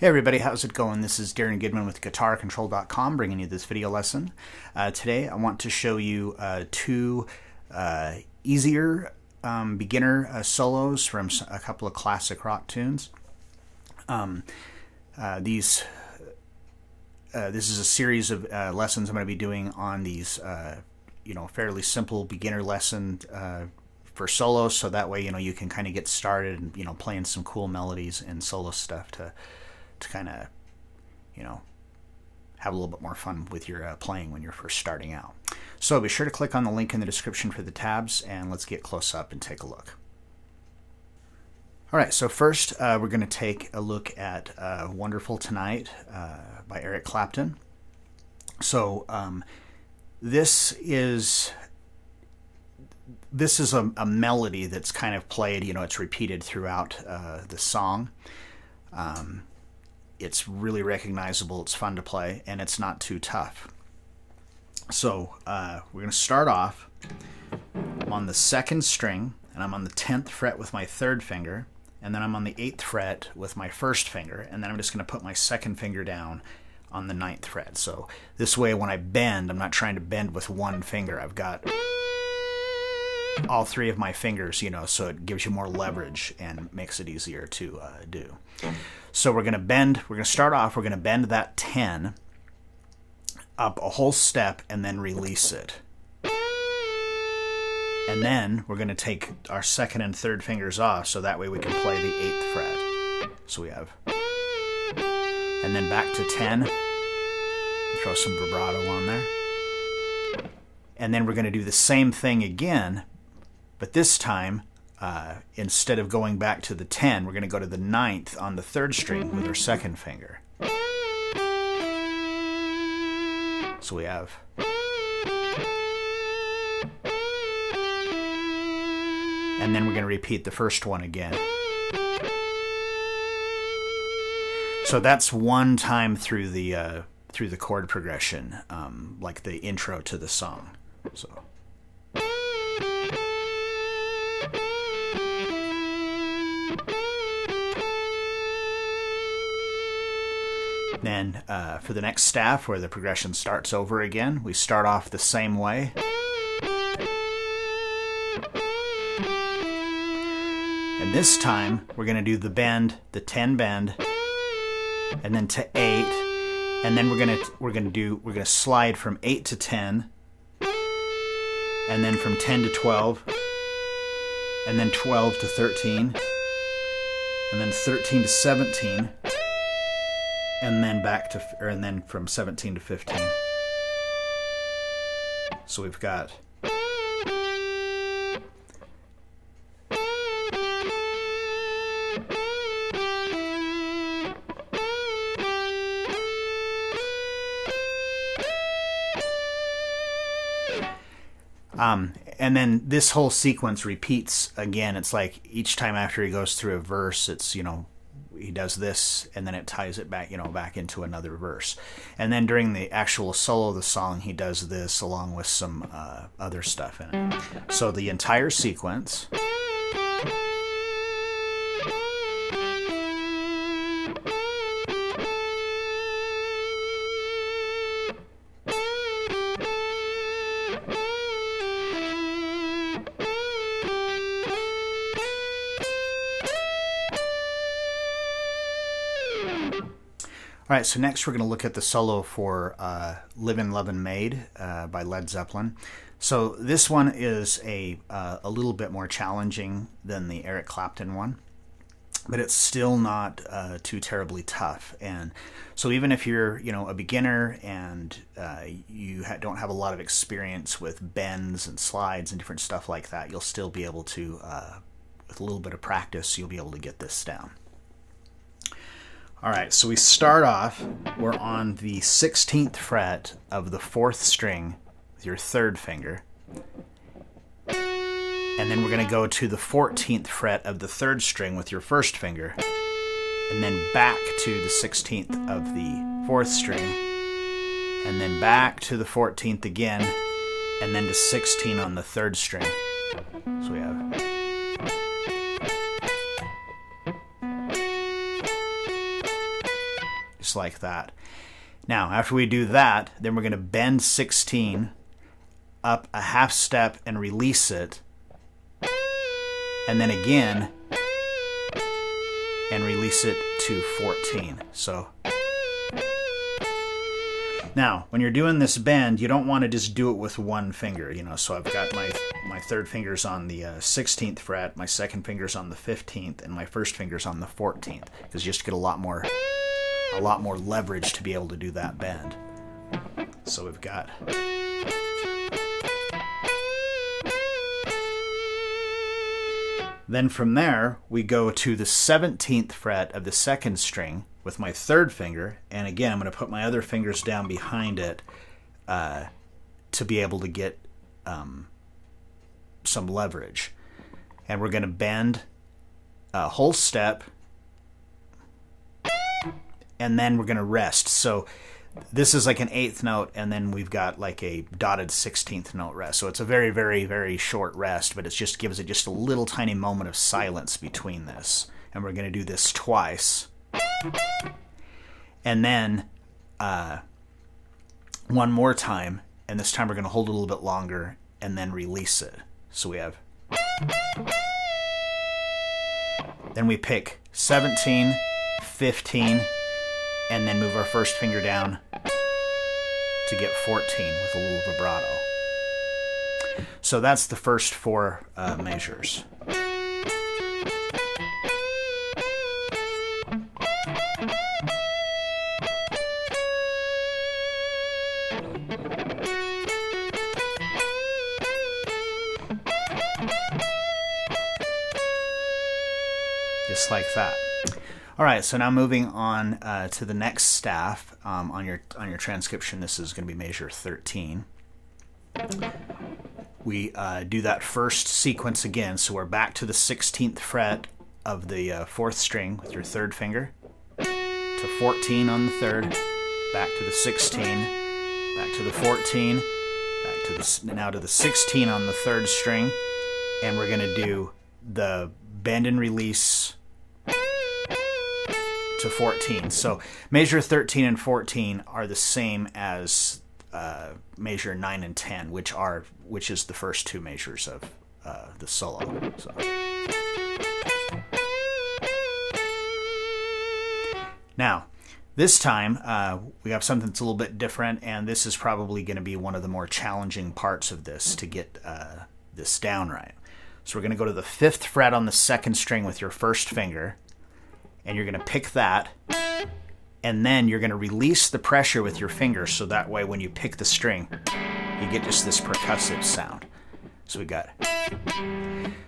Hey everybody, how's it going? This is Darrin Goodman with GuitarControl.com bringing you this video lesson. Today I want to show you two easier beginner solos from a couple of classic rock tunes. This is a series of lessons I'm going to be doing on these fairly simple beginner lesson for solos, so that way you can kind of get started and playing some cool melodies and solo stuff to kind of have a little bit more fun with your playing when you're first starting out. So be sure to click on the link in the description for the tabs, and let's get close up and take a look. Alright, so first we're going to take a look at Wonderful Tonight by Eric Clapton. So this is a melody that's kind of played, it's repeated throughout the song. It's really recognizable, it's fun to play, and it's not too tough. So we're going to start off. I'm on the 2nd string, and I'm on the 10th fret with my 3rd finger, and then I'm on the 8th fret with my 1st finger, and then I'm just going to put my 2nd finger down on the 9th fret. So this way when I bend, I'm not trying to bend with one finger. I've got all 3 of my fingers, so it gives you more leverage and makes it easier to do. So we're going to bend, we're going to start off, we're going to bend that 10 up a whole step and then release it. And then we're going to take our 2nd and 3rd fingers off, so that way we can play the 8th fret. So we have, and then back to 10, throw some vibrato on there. And then we're going to do the same thing again, but this time, instead of going back to the 10, we're going to go to the 9th on the 3rd string with our 2nd finger. So we have, and then we're going to repeat the first one again. So that's one time through the chord progression, like the intro to the song. So. Then for the next staff, where the progression starts over again, we start off the same way. And this time we're going to do the bend, the 10 bend, and then to 8, and then we're going to slide from 8 to 10, and then from 10 to 12, and then 12 to 13, and then 13 to 17. And then back to, and then from 17 to 15. So we've got. And then this whole sequence repeats again. It's like each time after he goes through a verse, it's, he does this, and then it ties it back, back into another verse. And then during the actual solo of the song, he does this along with some other stuff in it. So the entire sequence. Alright, so next we're going to look at the solo for Loving Maid by Led Zeppelin. So this one is a little bit more challenging than the Eric Clapton one, but it's still not too terribly tough. And so even if you're a beginner and you don't have a lot of experience with bends and slides and different stuff like that, you'll still be able to, with a little bit of practice, you'll be able to get this down. Alright, so we start off, we're on the 16th fret of the 4th string with your 3rd finger. And then we're going to go to the 14th fret of the 3rd string with your 1st finger. And then back to the 16th of the 4th string. And then back to the 14th again. And then to 16 on the 3rd string. So we have. just like that. Now, after we do that, then we're going to bend 16 up a half step and release it, and then again, and release it to 14. So now, when you're doing this bend, you don't want to just do it with one finger, you know. So I've got my third finger's on the 16th fret, my second finger's on the 15th, and my first finger's on the 14th, because you just get a lot more leverage to be able to do that bend. So we've got. Then from there, we go to the 17th fret of the second string with my third finger, and again, I'm going to put my other fingers down behind it to be able to get some leverage. And we're going to bend a whole step, and then we're going to rest. So this is like an 8th note, and then we've got like a dotted 16th note rest. So it's a very, very, very short rest, but it just gives it just a little tiny moment of silence between this. And we're going to do this twice. And then one more time, and this time we're going to hold it a little bit longer and then release it. So we have. Then we pick 17, 15, and then move our first finger down to get 14 with a little vibrato. So that's the first 4 measures. Just like that. All right, so now moving on to the next staff on your transcription. This is going to be measure 13. We do that first sequence again, so we're back to the 16th fret of the 4th string with your third finger, to 14 on the third, back to the 16, back to the 14, back to the now to the 16 on the third string, and we're going to do the bend and release to 14. So measure 13 and 14 are the same as measure 9 and 10, which is the first 2 measures of the solo. So. Now, this time we have something that's a little bit different, and this is probably going to be one of the more challenging parts of this to get this down right. So we're going to go to the 5th fret on the 2nd string with your first finger, and you're going to pick that, and then you're going to release the pressure with your finger, so that way when you pick the string, you get just this percussive sound. So we got.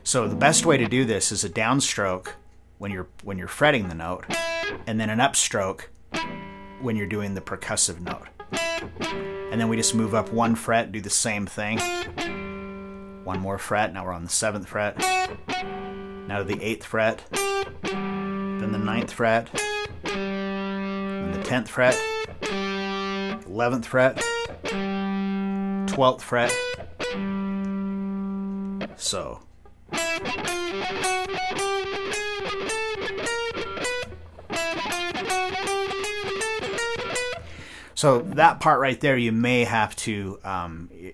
So the best way to do this is a downstroke when you're fretting the note, and then an upstroke when you're doing the percussive note. And then we just move up 1 fret, do the same thing. 1 more fret. Now we're on the 7th fret. Now to the 8th fret. Then the 9th fret, then the 10th fret, 11th fret, 12th fret. So. So that part right there, you may have to,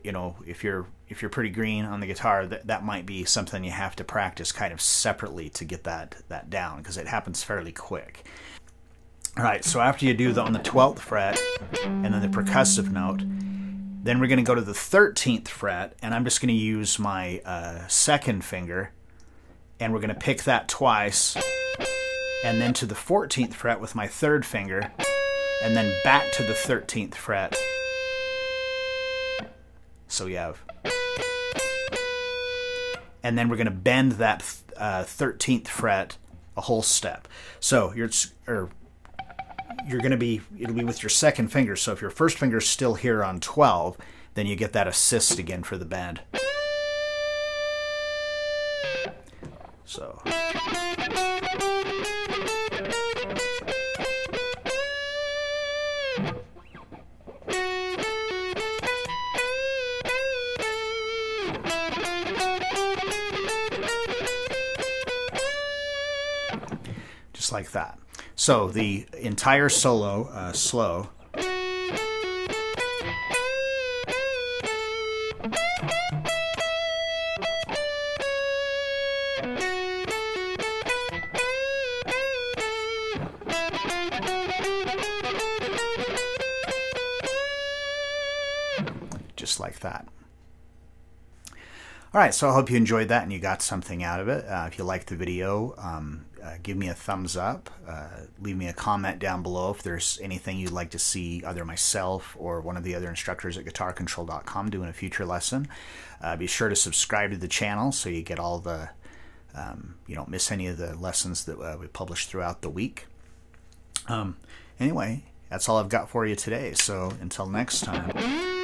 you know, if you're pretty green on the guitar, that might be something you have to practice kind of separately to get that down, because it happens fairly quick. All right, so after you do on the 12th fret and then the percussive note, then we're going to go to the 13th fret, and I'm just going to use my second finger, and we're going to pick that twice, and then to the 14th fret with my third finger, and then back to the 13th fret. So we have. And then we're going to bend that 13th fret a whole step. So you're going to be, it'll be with your second finger. So if your first finger's still here on 12, then you get that assist again for the bend. So. Like that. So the entire solo, slow. Just like that. All right, so I hope you enjoyed that and you got something out of it. If you liked the video, give me a thumbs up. Leave me a comment down below if there's anything you'd like to see either myself or one of the other instructors at guitarcontrol.com do in a future lesson. Be sure to subscribe to the channel so you get all the, you don't miss any of the lessons that we publish throughout the week. Anyway, that's all I've got for you today. So until next time.